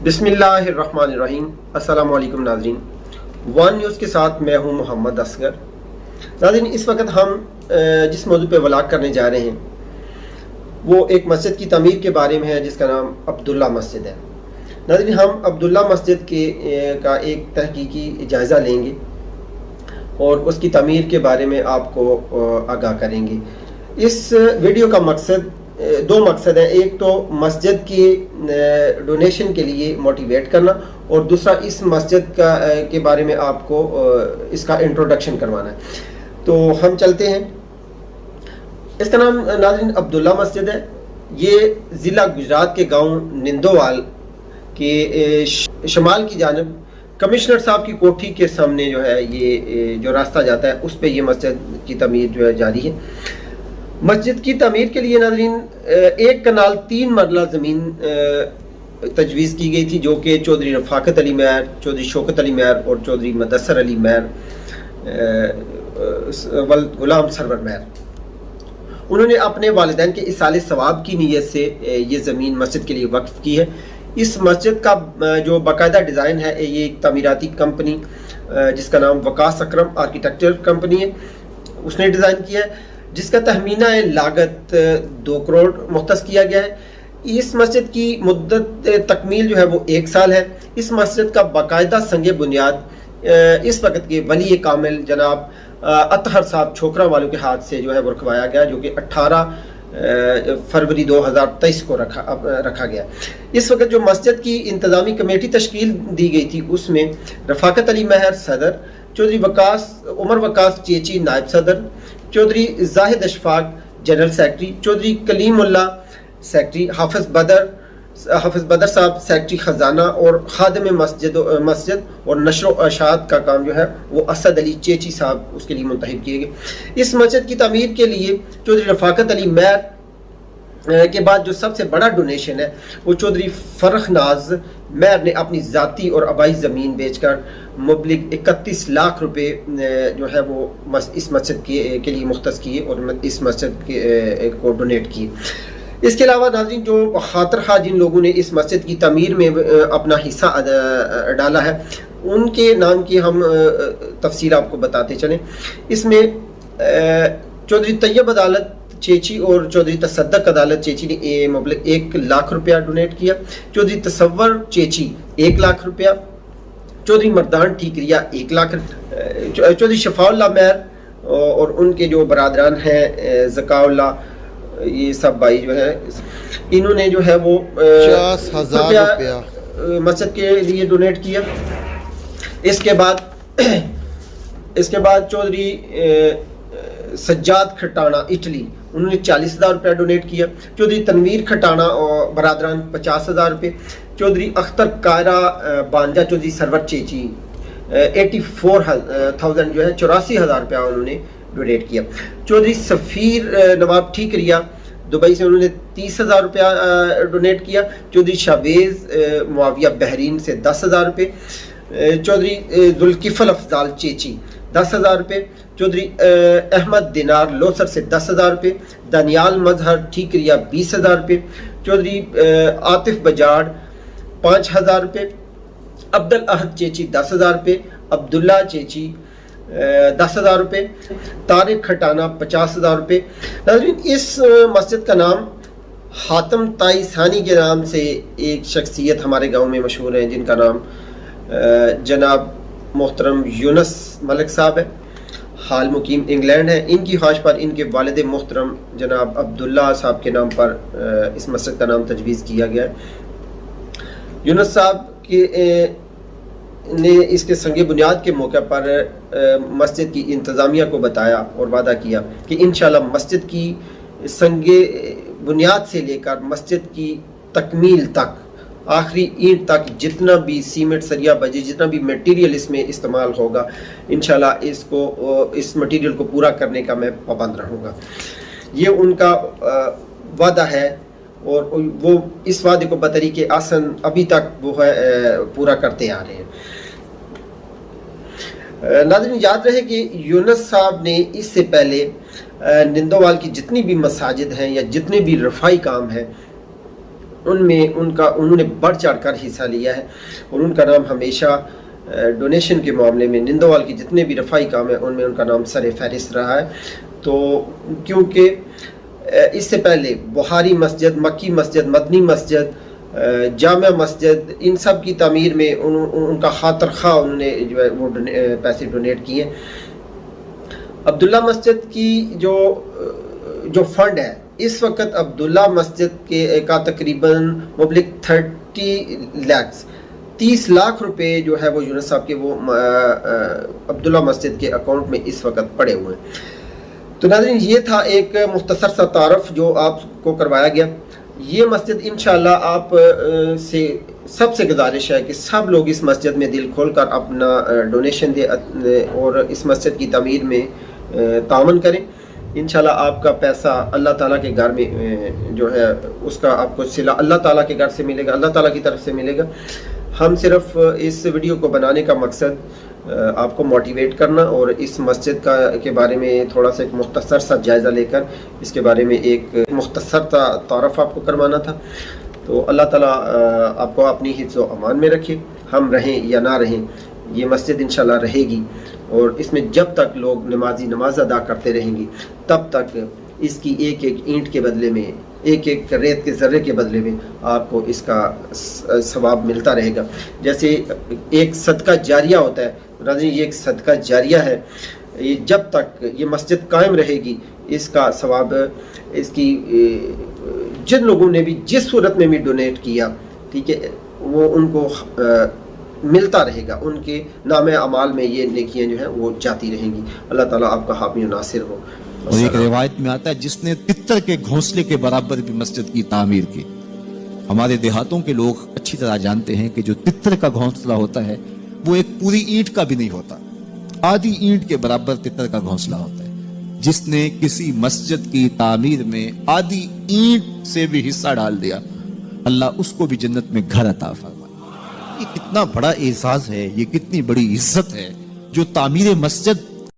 بسم اللہ الرحمن الرحیم۔ السلام علیکم ناظرین، وان نیوز کے ساتھ میں ہوں محمد اصغر۔ ناظرین، اس وقت ہم جس موضوع پہ ولاگ کرنے جا رہے ہیں وہ ایک مسجد کی تعمیر کے بارے میں ہے جس کا نام عبداللہ مسجد ہے۔ ناظرین، ہم عبداللہ مسجد کا ایک تحقیقی جائزہ لیں گے اور اس کی تعمیر کے بارے میں آپ کو آگاہ کریں گے۔ اس ویڈیو کا دو مقصد ہیں، ایک تو مسجد کی ڈونیشن کے لیے موٹیویٹ کرنا اور دوسرا اس مسجد کے بارے میں آپ کو اس کا انٹروڈکشن کروانا ہے۔ تو ہم چلتے ہیں۔ اس کا نام ناظرین عبداللہ مسجد ہے۔ یہ ضلع گجرات کے گاؤں نندووال کے شمال کی جانب کمشنر صاحب کی کوٹھی کے سامنے جو ہے یہ جو راستہ جاتا ہے اس پہ یہ مسجد کی تعمیر جو ہے جاری ہے۔ مسجد کی تعمیر کے لیے ناظرین ایک کنال 3 مرلہ زمین تجویز کی گئی تھی، جو کہ چودھری رفاقت علی مہر، چودھری شوکت علی مہر اور چودھری مدثر علی مہر غلام سرور مہر، انہوں نے اپنے والدین کے اصالِ ثواب کی نیت سے یہ زمین مسجد کے لیے وقف کی ہے۔ اس مسجد کا جو باقاعدہ ڈیزائن ہے یہ ایک تعمیراتی کمپنی جس کا نام وقاص اکرم آرکیٹیکچر کمپنی ہے، اس نے ڈیزائن کیا ہے، جس کا تخمینہ لاگت 2 کروڑ مختص کیا گیا ہے۔ اس مسجد کی مدت تکمیل جو ہے وہ 1 سال ہے۔ اس مسجد کا باقاعدہ سنگ بنیاد اس وقت کے ولی کامل جناب اطہر صاحب چھوکرا والوں کے ہاتھ سے جو ہے وہ رکھوایا گیا، جو کہ 18 فروری 2023 کو رکھا گیا۔ اس وقت جو مسجد کی انتظامی کمیٹی تشکیل دی گئی تھی اس میں رفاقت علی مہر صدر، چودھری عمر وقاص چیچی نائب صدر، چودھری زاہد اشفاق جنرل سیکرٹری، چودھری کلیم اللہ سیکرٹری، حافظ بدر صاحب سیکرٹری خزانہ اور خادم مسجد اور نشر و اشاعت کا کام جو ہے وہ اسد علی چیچی صاحب اس کے لیے منتخب کیے گئے۔ اس مسجد کی تعمیر کے لیے چودھری رفاقت علی مہر کے بعد جو سب سے بڑا ڈونیشن ہے وہ چودھری فرخ ناز مہر نے اپنی ذاتی اور آبائی زمین بیچ کر مبلغ 31 لاکھ روپے جو ہے وہ اس مسجد کے لیے مختص کیے اور اس مسجد کو ڈونیٹ کیے۔ اس کے علاوہ ناظرین جو خاطر خواہ جن لوگوں نے اس مسجد کی تعمیر میں اپنا حصہ ڈالا ہے ان کے نام کی ہم تفصیل آپ کو بتاتے چلیں۔ اس میں چودھری طیب عدالت چیچی اور چودھری تصدق عدالت چیچی نے مبلغ 1 لاکھ روپیہ ڈونیٹ کیا، چودھری تصور چیچی 1 لاکھ روپیہ، چودھری مردان ٹھیکریا 1 لاکھ، چودھری شفاء اللہ مہر اور ان کے جو برادران ہیں ذکاء اللہ، یہ سب بھائی جو ہے انہوں نے جو ہے وہ 50,000 روپیہ مسجد کے لیے ڈونیٹ کیا۔ اس کے بعد چودھری سجاد کھٹانا اٹلی، انہوں نے 40,000 روپیہ ڈونیٹ کیا، چودھری تنویر کھٹانا اور برادران 50,000 روپے، چودھری اختر کائرہ بانجا چودھری سرور چیچی 84,000 جو ہے 84,000 روپیہ انہوں نے ڈونیٹ کیا، چودھری سفیر نواب ٹھیکریا دبئی سے انہوں نے 30,000 روپیہ ڈونیٹ کیا، چودھری شاویز معاویہ بحرین سے 10,000 روپے، چودھری ذوالکفل افضال چیچی 10,000 روپے، چودھری احمد دینار لوسر سے 10,000 روپے، دانیال مظہر ٹھیکریا 20,000 روپے، چودھری عاطف بجاڑ 5,000 روپے، عبد الاحد چیچی 10,000 روپے، عبداللہ چیچی 10,000 روپے، طارق کھٹانا 50,000 روپے۔ ناظرین، اس مسجد کا نام حاتم تائی ثانی کے نام سے ایک شخصیت ہمارے گاؤں میں مشہور ہیں جن کا نام جناب محترم یونس ملک صاحب ہے، حال مقیم انگلینڈ ہے۔ ان کی خواہش پر ان کے والد محترم جناب عبداللہ صاحب کے نام پر اس مسجد کا نام تجویز کیا گیا ہے۔ یونس صاحب نے اس کے سنگ بنیاد کے موقع پر مسجد کی انتظامیہ کو بتایا اور وعدہ کیا کہ انشاءاللہ مسجد کی سنگ بنیاد سے لے کر مسجد کی تکمیل تک، آخری اینٹ تک جتنا بھی سیمنٹ سریا بجے جتنا بھی میٹیریل اس میں استعمال ہوگا انشاءاللہ اس میٹیریل کو پورا کرنے کا میں پابند رہوں گا۔ یہ ان کا وعدہ ہے اور وہ اس وعدے کو بطریق آسن ابھی تک وہ ہے پورا کرتے آ رہے ہیں۔ ناظرین، یاد رہے کہ یونس صاحب نے اس سے پہلے نندووال کی جتنی بھی مساجد ہیں یا جتنے بھی رفائی کام ہیں ان میں انہوں نے بڑھ چڑھ کر حصہ لیا ہے، اور ان کا نام ہمیشہ ڈونیشن کے معاملے میں نندوال کے جتنے بھی رفائی کام ہیں ان میں ان کا نام سر فہرست رہا ہے۔ تو کیونکہ اس سے پہلے بخاری مسجد، مکی مسجد، مدنی مسجد، جامع مسجد، ان سب کی تعمیر میں ان کا خاطر خواہ انہوں نے جو ہے وہ پیسے ڈونیٹ کیے۔ عبداللہ مسجد کی جو فنڈ ہے اس وقت عبداللہ مسجد کا تقریباً مبلغ 30 لاکھ روپے جو ہے وہ یونس صاحب کے وہ عبداللہ مسجد کے اکاؤنٹ میں اس وقت پڑے ہوئے ہیں۔ تو ناظرین یہ تھا ایک مختصر سا تعارف جو آپ کو کروایا گیا۔ یہ مسجد انشاءاللہ آپ سے سب سے گزارش ہے کہ سب لوگ اس مسجد میں دل کھول کر اپنا ڈونیشن دیں اور اس مسجد کی تعمیر میں تعاون کریں۔ انشاءاللہ آپ کا پیسہ اللہ تعالیٰ کے گھر میں جو ہے اس کا آپ کو صلہ اللہ تعالیٰ کے گھر سے ملے گا، اللہ تعالیٰ کی طرف سے ملے گا۔ ہم صرف اس ویڈیو کو بنانے کا مقصد آپ کو موٹیویٹ کرنا اور اس مسجد کے بارے میں تھوڑا سا ایک مختصر سا جائزہ لے کر اس کے بارے میں ایک مختصر تعارف آپ کو کروانا تھا۔ تو اللہ تعالیٰ آپ کو اپنی حفظ و امان میں رکھے، ہم رہیں یا نہ رہیں یہ مسجد انشاءاللہ رہے گی، اور اس میں جب تک لوگ نمازی نماز ادا کرتے رہیں گی تب تک اس کی ایک ایک اینٹ کے بدلے میں، ایک ایک ریت کے ذرے کے بدلے میں آپ کو اس کا ثواب ملتا رہے گا۔ جیسے ایک صدقہ جاریہ ہوتا ہے، ناظرین یہ ایک صدقہ جاریہ ہے، جب تک یہ مسجد قائم رہے گی اس کا ثواب اس کی جن لوگوں نے بھی جس صورت میں بھی ڈونیٹ کیا، ٹھیک ہے، وہ ان کو ملتا رہے گا، ان کے نام اعمال میں یہ نیکیاں جو ہیں وہ جاتی رہیں گی۔ اللہ تعالیٰ آپ کا حامی و ناصر ہو۔ اور ایک روایت میں آتا ہے جس نے تتر کے گھونسلے کے برابر بھی مسجد کی تعمیر کی۔ ہمارے دیہاتوں کے لوگ اچھی طرح جانتے ہیں کہ جو تتر کا گھونسلہ ہوتا ہے وہ ایک پوری اینٹ کا بھی نہیں ہوتا، آدھی اینٹ کے برابر تتر کا گھونسلہ ہوتا ہے۔ جس نے کسی مسجد کی تعمیر میں آدھی اینٹ سے بھی حصہ ڈال دیا، اللہ اس کو بھی جنت میں گھر عطا فرمائے۔ یہ کتنا بڑا اعزاز ہے، یہ کتنی بڑی عزت ہے جو تعمیر مسجد